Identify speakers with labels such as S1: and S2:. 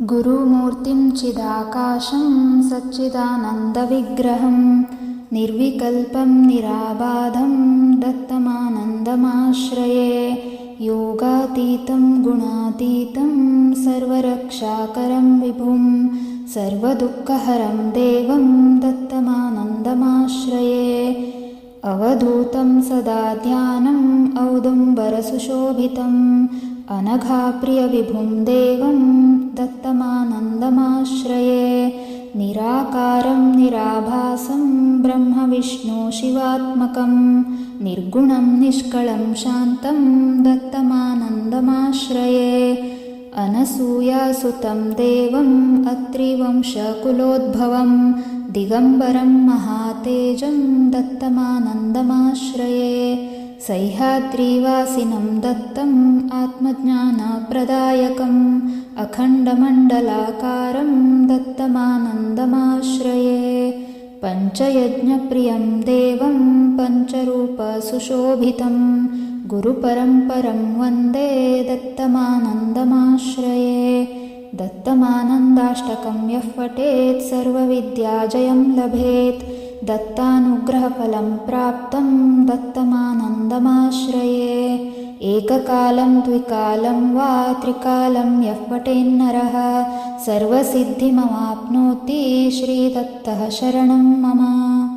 S1: गुरुमूर्तिं चिदाकाशं सच्चिदानन्दविग्रहं निर्विकल्पं निराबाधं दत्तमानन्दमाश्रये। योगातीतं गुणातीतं सर्वरक्षाकरं विभुं सर्वदुःखहरं देवं दत्तमानन्दमाश्रये। अवधूतं सदा ध्यानम् औदुम्बरसुशोभितम् अनघाप्रियविभुं देवं दत्तमानन्दमाश्रये। निराकारं निराभासं ब्रह्मविष्णुशिवात्मकं निर्गुणं निष्कलं शान्तं दत्तमानन्दमाश्रये। अनसूयासुतं देवम् अत्रिवंशकुलोद्भवं दिगम्बरं महातेजं दत्तमानन्दमाश्रये। सह्याद्रिवासिनं दत्तम् आत्मज्ञानप्रदायकम् अखण्डमण्डलाकारं दत्तमानन्दमाश्रये। पञ्चयज्ञप्रियं देवं पञ्चरूपसुशोभितं गुरुपरम्परं वन्दे दत्तमानन्दमाश्रये। दत्तमानन्दाष्टकं यः पठेत् सर्वविद्याजयं लभेत् दत्तानुग्रहफलं प्राप्तं दत्तमानन्दमाश्रये। एककालं द्विकालं वा त्रिकालं यः पठेन्नरः सर्वसिद्धिमवाप्नोति श्रीदत्तः शरणं मम।